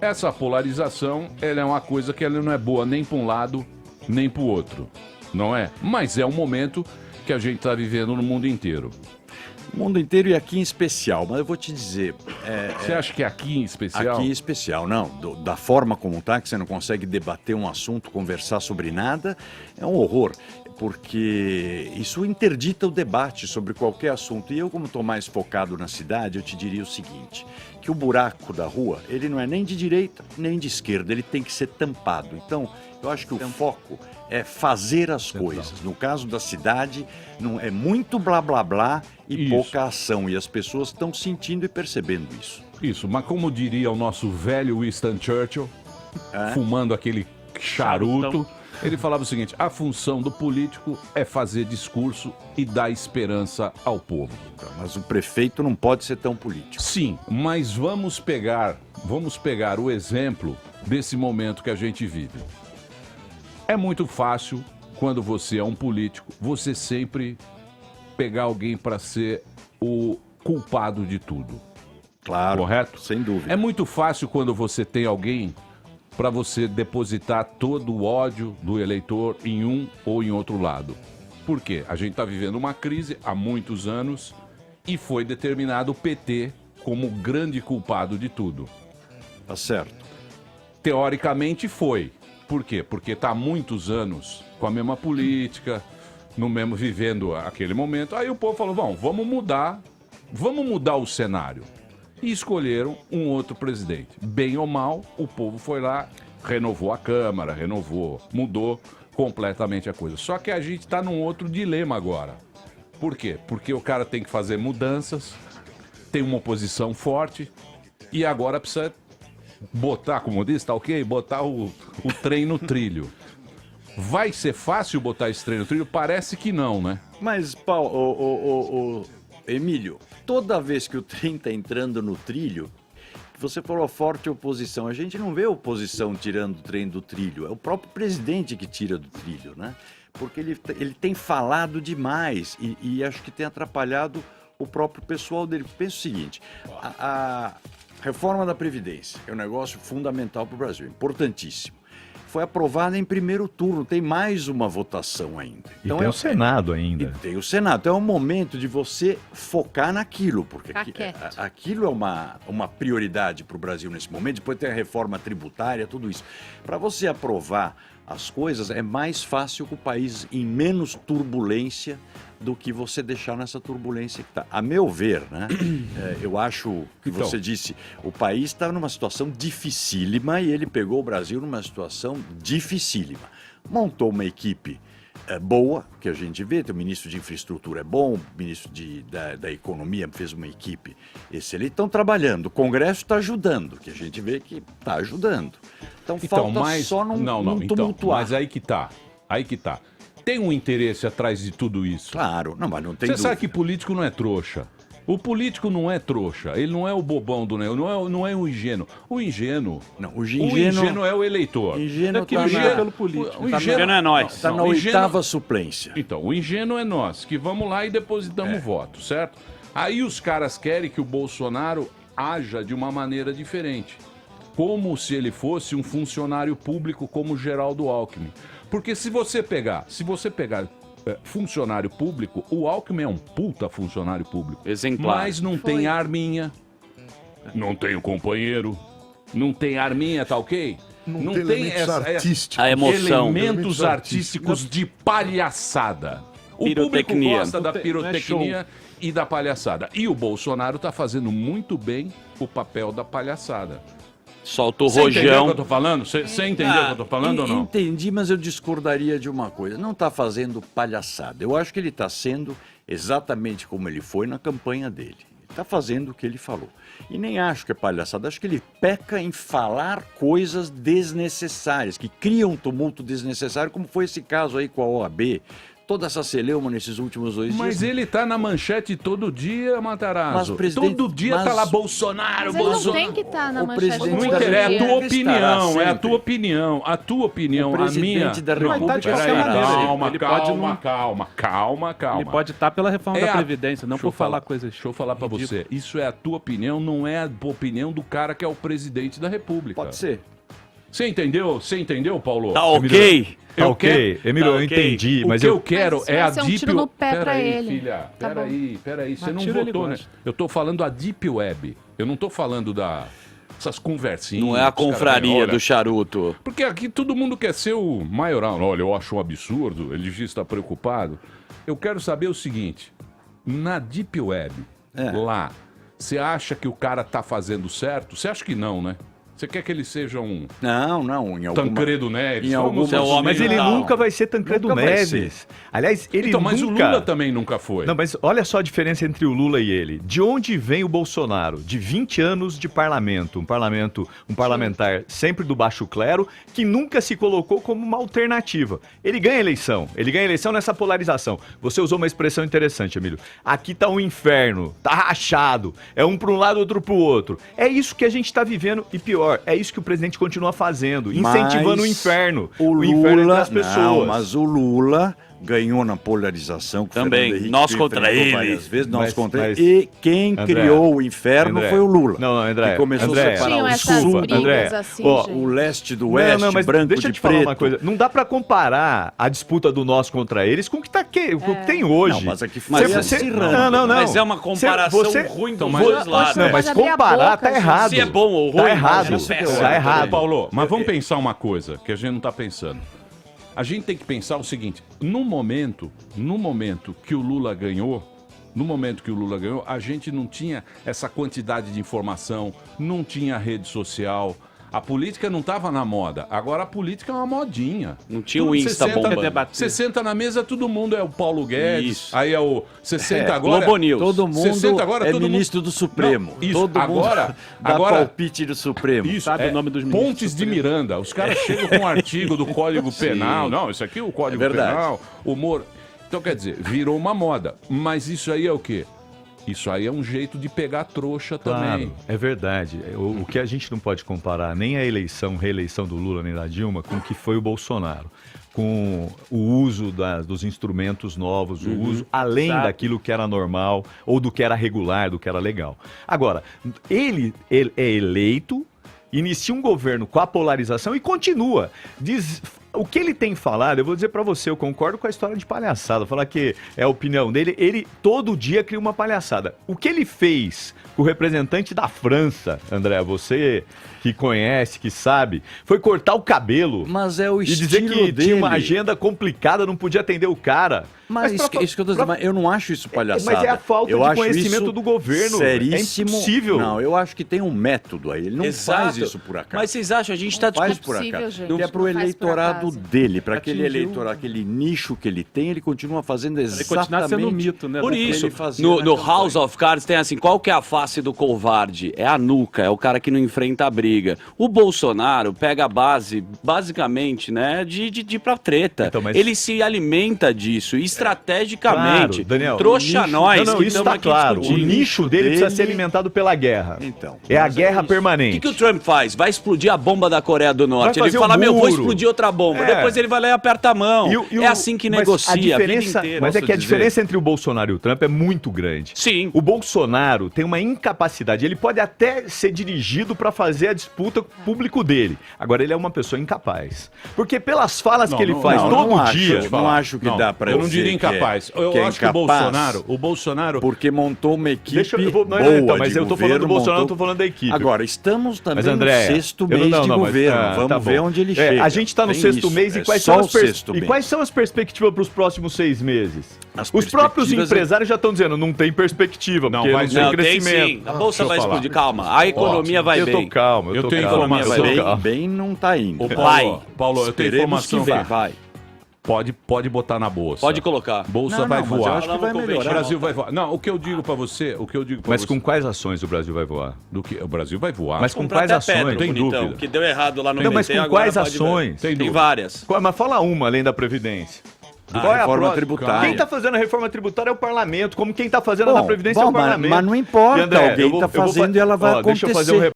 Essa polarização, ela é uma coisa que ela não é boa nem para um lado, nem para o outro, não é? Mas é um momento que a gente está vivendo no mundo inteiro. O mundo inteiro e aqui em especial, mas eu vou te dizer... Você acha que aqui em especial? Aqui em especial, não. Da forma como está, que você não consegue debater um assunto, conversar sobre nada, é um horror. Porque isso interdita o debate sobre qualquer assunto. E eu, como estou mais focado na cidade, eu te diria o seguinte, que o buraco da rua, ele não é nem de direita, nem de esquerda, ele tem que ser tampado. Então, eu acho que o foco é fazer as coisas. No caso da cidade, não é muito blá blá blá e pouca ação. E as pessoas estão sentindo e percebendo isso. Isso, mas como diria o nosso velho Winston Churchill, fumando aquele charuto, ele falava o seguinte: a função do político é fazer discurso e dar esperança ao povo. Mas o prefeito não pode ser tão político. Sim, mas vamos pegar o exemplo desse momento que a gente vive. É muito fácil, quando você é um político, você sempre pegar alguém para ser o culpado de tudo. Claro, correto? Sem dúvida. É muito fácil quando você tem alguém para você depositar todo o ódio do eleitor em um ou em outro lado. Por quê? A gente está vivendo uma crise há muitos anos e foi determinado o PT como o grande culpado de tudo. Tá certo. Teoricamente foi. Por quê? Porque está há muitos anos com a mesma política, no mesmo vivendo aquele momento. Aí o povo falou, vamos mudar o cenário. E escolheram um outro presidente. Bem ou mal, o povo foi lá, renovou a Câmara, mudou completamente a coisa. Só que a gente está num outro dilema agora. Por quê? Porque o cara tem que fazer mudanças, tem uma oposição forte e agora precisa botar, como diz, tá ok? Botar o trem no trilho. Vai ser fácil botar esse trem no trilho? Parece que não, né? Mas, Emílio, toda vez que o trem está entrando no trilho, você falou forte oposição. A gente não vê oposição tirando o trem do trilho. É o próprio presidente que tira do trilho, né? Porque ele tem falado demais e acho que tem atrapalhado o próprio pessoal dele. Pensa o seguinte, a reforma da Previdência é um negócio fundamental para o Brasil, importantíssimo. Foi aprovada em primeiro turno, tem mais uma votação ainda. Então, tem o Senado ainda. E tem o Senado. Então é um momento de você focar naquilo, porque aquilo é uma prioridade para o Brasil nesse momento. Depois tem a reforma tributária, tudo isso. Para você aprovar as coisas, é mais fácil que o país em menos turbulência do que você deixar nessa turbulência que está. A meu ver, né? Eu acho que você disse, o país está numa situação dificílima e ele pegou o Brasil numa situação dificílima. Montou uma equipe boa, que a gente vê, o ministro de Infraestrutura é bom, o ministro da Economia fez uma equipe excelente, estão trabalhando, o Congresso está ajudando, que a gente vê que está ajudando. Então falta só não tumultuar. Mas aí que tá. Tem um interesse atrás de tudo isso. Claro, não, mas não tem Você dúvida. sabe que político não é trouxa. O político não é trouxa, ele não é o bobão do negócio, não é o ingênuo. O ingênuo é o eleitor. O ingênuo pelo político. O ingênuo é nós. Está na oitava suplência. Então, o ingênuo é nós, que vamos lá e depositamos voto, certo? Aí os caras querem que o Bolsonaro haja de uma maneira diferente. Como se ele fosse um funcionário público como o Geraldo Alckmin. Porque se você pegar funcionário público, o Alckmin é um puta funcionário público. Exemplar. Mas não tem arminha, não tem o companheiro, não tem arminha, tá ok? Não tem elementos artísticos. A emoção. Elementos artísticos de palhaçada. O público gosta da pirotecnia e da palhaçada. E o Bolsonaro tá fazendo muito bem o papel da palhaçada. Solta o Você entendeu o rojão. que eu tô falando? Você entendeu o que eu tô falando ou não? Entendi, mas eu discordaria de uma coisa. Não está fazendo palhaçada. Eu acho que ele está sendo exatamente como ele foi na campanha dele. Ele está fazendo o que ele falou. E nem acho que é palhaçada. Acho que ele peca em falar coisas desnecessárias, que criam um tumulto desnecessário, como foi esse caso aí com a OAB. toda essa celeuma nesses últimos 2 dias. Mas ele tá na manchete todo dia, Matarazzo. Todo dia tá lá Bolsonaro, Mas ele Bolsonaro. não tem que estar na o manchete presidente todo Não interessa, é a dia. tua República estará opinião, é a sempre. tua opinião, a tua opinião, O a minha. presidente da República Vai estar de qualquer Peraí, maneira. calma, Ele pode calma. Ele pode estar pela reforma É da a- Previdência, não Deixa eu por falar coisas. Deixa eu falar pra ridículas. você. Isso é a tua opinião, não é a opinião do cara que é o presidente da República. Pode ser. Você entendeu? Você entendeu, Paulo? Tá ok? Eu Ok, Emílio, Tá eu ok. entendi, O mas que eu eu... quero Mas isso é vai a ser um Deep tiro no pé Pera pra aí, ele. filha. Tá Peraí. Você Mas não tiro ele votou, né? gosta. Eu tô falando a Deep Web. Eu não tô falando essas conversinhas. Não é a os caras confraria olha, do charuto. Porque aqui todo mundo quer ser o maioral. Olha, eu acho um absurdo, ele já está preocupado. Eu quero saber o seguinte: na Deep Web, lá, você acha que o cara tá fazendo certo? Você acha que não, né? Você quer que ele seja um Não, em alguma... Tancredo Neves? em alguma- Seu homem Mas ele mental. nunca vai ser Tancredo Nunca vai Neves. Aliás, ele Então, mas nunca... o Lula também nunca foi. Não, mas olha só a diferença entre o Lula e ele. De onde vem o Bolsonaro? De 20 anos de parlamento, um parlamentar sempre do baixo clero, que nunca se colocou como uma alternativa. Ele ganha eleição nessa polarização. Você usou uma expressão interessante, Emílio. Aqui tá um inferno, tá rachado, é um para um lado, outro pro outro. É isso que a gente tá vivendo e pior, é isso que o presidente continua fazendo, incentivando o inferno. O inferno entre Lula, as pessoas. não, mas o Lula ganhou na polarização. Que o Também, Fernando Henrique nós contra enfrentou ele. várias vezes, nós Mas- contra mas- ele. E quem André, criou o inferno André. foi o Lula. Não, André. Que começou André, a separar Tinham o essas sul, brigas André, assim, ó, gente. o leste do oeste, mas branco deixa eu de te falar preto. uma coisa. Não dá pra comparar a disputa do nós contra eles com o que, tá com o que tem hoje. Não, mas aqui foi acirrando. Não. Mas é uma comparação ruim dos dois lados. Não, mas Pode abrir a comparar boca, tá gente. errado. Se é bom ou ruim, tá errado. mas é péssimo. Tá Ô, errado. Paulo, mas vamos pensar uma coisa que a gente não tá pensando. A gente tem que pensar o seguinte: no momento que o Lula ganhou, a gente não tinha essa quantidade de informação, não tinha rede social. A política não estava na moda. Agora a política é uma modinha. Não tinha o Insta bomba. Você senta na mesa, todo mundo é o Paulo Guedes. Isso. Aí é o. Você senta agora. Globo News. Todo mundo 60 agora, é todo mundo- ministro do Supremo. Não, isso, Todo mundo agora- dá agora- palpite do Supremo. Isso, Sabe o nome dos ministros Pontes do de Supremo? Miranda. Os caras chegam com um artigo do Código Penal. Não, isso aqui é o Código É verdade. Penal, o Moro. Então, quer dizer, virou uma moda. Mas isso aí é o quê? Isso aí é um jeito de pegar trouxa também. Claro, é verdade. O que a gente não pode comparar nem a reeleição do Lula nem da Dilma com o que foi o Bolsonaro. Com o uso dos instrumentos novos, o uso além Exato. daquilo que era normal ou do que era regular, do que era legal. Agora, ele é eleito, inicia um governo com a polarização e continua. O que ele tem falado, eu vou dizer pra você, eu concordo com a história de palhaçada, falar que é a opinião dele, ele todo dia cria uma palhaçada. O que ele fez com o representante da França, André, você que conhece, que sabe, foi cortar o cabelo. Mas é o E estilo dizer que dele. tinha uma agenda complicada, não podia atender o cara. Mas isso que eu tô dizendo, mas eu não acho isso palhaçada. Mas é a falta eu de acho conhecimento isso do governo. Seríssimo. É impossível. Não, eu acho que tem um método aí. Ele não faz isso por acaso. Mas vocês acham, a gente está Faz por possível, acaso. gente, Que é pro não faz por eleitorado acaso. dele, para aquele Atingiu. eleitorado, aquele nicho que ele tem, ele continua fazendo Ele exatamente continua sendo um mito, né? Por o que isso, ele fazia no na campanha. House of Cards tem assim, qual que é a face do covarde? É a nuca, é o cara que não enfrenta a briga. O Bolsonaro pega a base, basicamente, né, de ir pra treta. Então, mas- Ele se alimenta disso, estrategicamente. Claro, Daniel, Trouxa o nicho- nós, Não, que isso estamos tá aqui claro. O discutindo. nicho dele precisa ser alimentado pela guerra. Então, É a mas guerra isso. O permanente. que o Trump faz? Vai explodir a bomba da Coreia do Norte. Vai Ele fazer fala, um meu, vou muro. explodir outra bomba. É. Depois ele vai lá e aperta a mão. E É assim que mas negocia a a vida diferença, inteira. Mas é posso que a dizer. diferença entre o Bolsonaro e o Trump é muito grande. Sim. O Bolsonaro tem uma incapacidade. Ele pode até ser dirigido para fazer a disputa público dele. Agora, ele é uma pessoa incapaz. Porque pelas falas Não, que ele não, faz não, todo não acho, dia... não acho que dá pra eu não dizer diria que é- incapaz. Eu que é acho que incapaz. o Bolsonaro. Porque montou uma equipe Não, boa então, mas de eu tô falando governo, do Bolsonaro, não montou- tô falando da equipe. Agora, estamos também Mas, André, no sexto eu mês não- de não, mas, governo. Vamos tá ver bom. onde ele chega. A gente tá no Tem sexto isso, mês é e quais só são o as sexto mês. quais são as perspectivas para os próximos 6 meses? As Os próprios perspectivas empresários já estão dizendo, não tem perspectiva, Não, porque vai não ser. tem Não, tem crescimento. sim. A bolsa Deixa eu vai falar. explodir. Calma. A economia vai eu bem. tô calmo, Eu tô tenho calmo. informação. eu tô Bem, calmo. bem não tá indo. Ô, Vai. Paulo, eu tenho Esperemos informação. que vai. Pode botar na bolsa. Pode colocar. Bolsa Não, vai não, mas voar. eu acho que vai Falamos com o melhorar. O Brasil vai voar. Não, o que eu digo pra você, Mas com quais ações o Brasil vai voar? do que o Brasil vai voar. Mas com Comprar quais até ações? Petro, Tem bonitão, dúvida. que deu errado lá no Não, mas PT, com agora quais pode ver. ações? Tem Tem dúvida. várias. Mas fala uma além da Previdência. Qual é a reforma próxima? tributária. Quem está fazendo a reforma tributária é o parlamento, como quem está fazendo a da Previdência é o mas parlamento. não importa, E, André, alguém está fazendo e ela vai Deixa eu fazer acontecer.